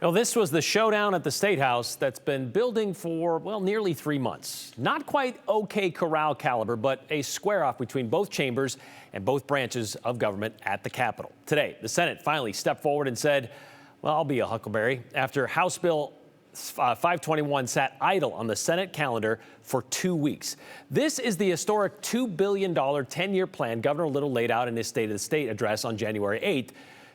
Well, this was the showdown at the State House that's been building for, well, nearly 3 months. Not quite OK Corral caliber, but a square-off between both chambers and both branches of government at the Capitol. Today, the Senate finally stepped forward and said, well, I'll be a huckleberry, after House Bill 521 sat idle on the Senate calendar for 2 weeks. This is the historic $2 billion 10-year plan Governor Little laid out in his State of the State address on January 8th.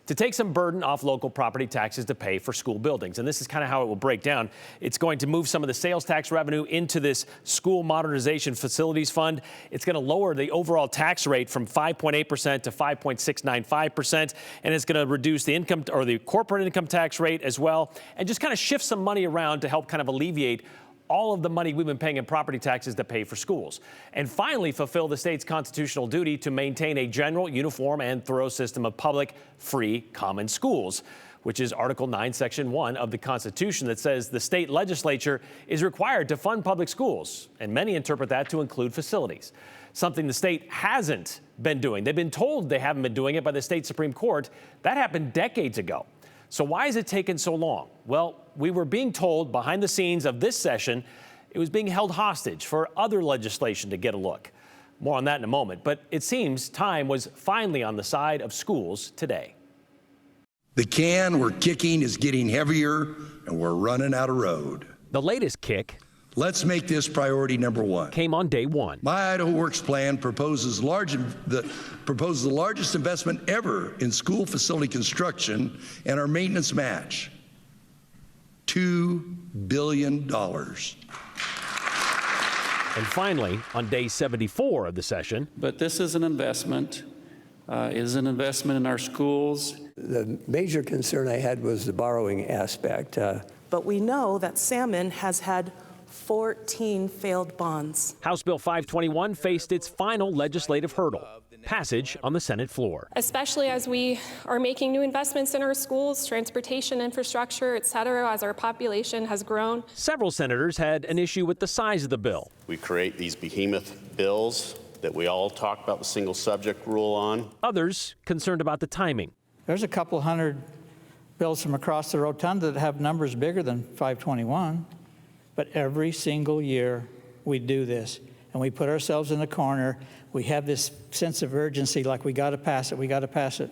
To take some burden off local property taxes to pay for school buildings. And this is kind of how it will break down. It's going to move some of the sales tax revenue into this school modernization facilities fund. It's going to lower the overall tax rate from 5.8% to 5.695%. And it's going to reduce the income or the corporate income tax rate as well. And just kind of shift some money around to help kind of alleviate all of the money we've been paying in property taxes to pay for schools, and finally fulfill the state's constitutional duty to maintain a general, uniform, and thorough system of public, free, common schools, which is Article 9, Section 1 of the Constitution that says the state legislature is required to fund public schools, and many interpret that to include facilities, something the state hasn't been doing. They've been told they haven't been doing it by the state Supreme Court. That happened decades ago. So why has it taken so long? Well, we were being told behind the scenes of this session it was being held hostage for other legislation to get a look. More on that in a moment. But it seems time was finally on the side of schools today. The can we're kicking is getting heavier, and we're running out of road. The latest kick, let's make this priority number one, came on day one. My Idaho Works plan proposes the largest investment ever in school facility construction and our maintenance match, $2 billion. And finally, on day 74 of the session. But this is an investment, in our schools. The major concern I had was the borrowing aspect. But we know that Salmon has had 14 failed bonds. House Bill 521 faced its final legislative hurdle, passage on the Senate floor. Especially as we are making new investments in our schools, transportation infrastructure, et cetera, as our population has grown. Several senators had an issue with the size of the bill. We create these behemoth bills that we all talk about the single subject rule on. Others concerned about the timing. There's a couple hundred bills from across the rotunda that have numbers bigger than 521. But every single year we do this, and we put ourselves in the corner. We have this sense of urgency, like we got to pass it, we got to pass it.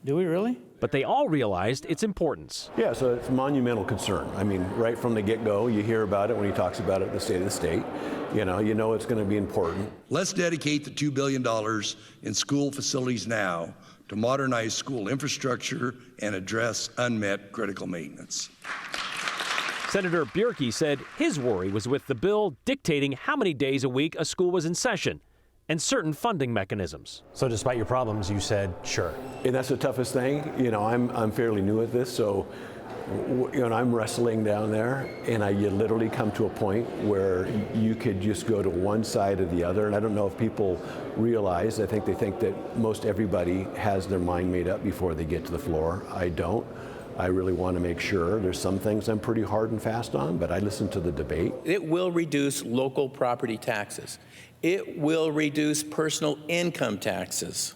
Do we really? But they all realized its importance. Yeah, so it's a monumental concern. I mean, right from the get-go, you hear about it when he talks about it at the State of the State. You know it's going to be important. Let's dedicate the $2 billion in school facilities now to modernize school infrastructure and address unmet critical maintenance. Senator Bjerke said his worry was with the bill dictating how many days a week a school was in session and certain funding mechanisms. So despite your problems, you said, sure. And that's the toughest thing. I'm fairly new at this, so I'm wrestling down there, and you literally come to a point where you could just go to one side or the other. And I don't know if people realize, I think they think that most everybody has their mind made up before they get to the floor. I don't. I really want to make sure. There's some things I'm pretty hard and fast on, but I listen to the debate. It will reduce local property taxes. It will reduce personal income taxes.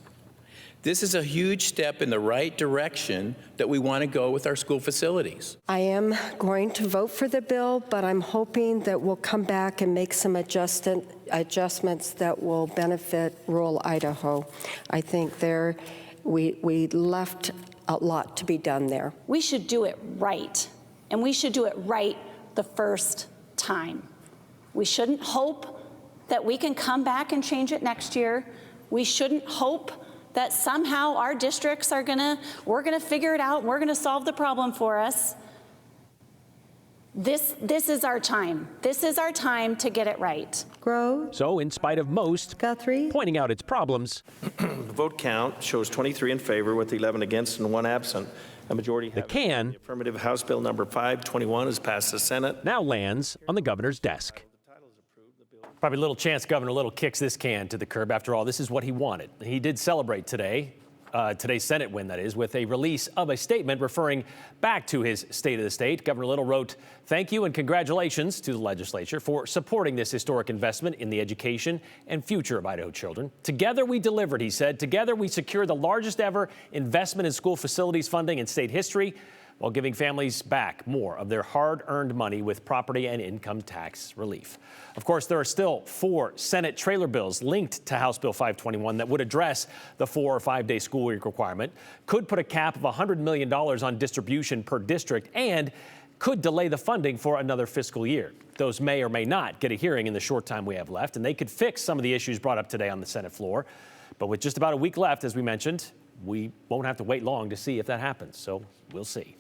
This is a huge step in the right direction that we want to go with our school facilities. I am going to vote for the bill, but I'm hoping that we'll come back and make some adjustments that will benefit rural Idaho. I think we left a lot to be done there. We should do it right, and we should do it right the first time. We shouldn't hope that we can come back and change it next year. We shouldn't hope that somehow our districts we're gonna figure it out, we're gonna solve the problem for us. This is our time. This is our time to get it right. Grow. So in spite of most Guthrie pointing out its problems, the vote count shows 23 in favor with 11 against and 1 absent. A majority the can, the affirmative. House Bill number 521 has passed the Senate. Now lands on the governor's desk. Probably little chance Governor Little kicks this can to the curb. After all, this is what he wanted. He did celebrate today's Senate win, that is, with a release of a statement referring back to his State of the State. Governor Little wrote, "Thank you and congratulations to the legislature for supporting this historic investment in the education and future of Idaho children. Together we delivered," he said. "Together we secured the largest ever investment in school facilities funding in state history. while giving families back more of their hard-earned money with property and income tax relief. Of course, there are still 4 Senate trailer bills linked to House Bill 521 that would address the 4 or 5 day school week requirement, could put a cap of $100 million on distribution per district, and could delay the funding for another fiscal year. Those may or may not get a hearing in the short time we have left, and they could fix some of the issues brought up today on the Senate floor. But with just about a week left, as we mentioned, we won't have to wait long to see if that happens, so we'll see.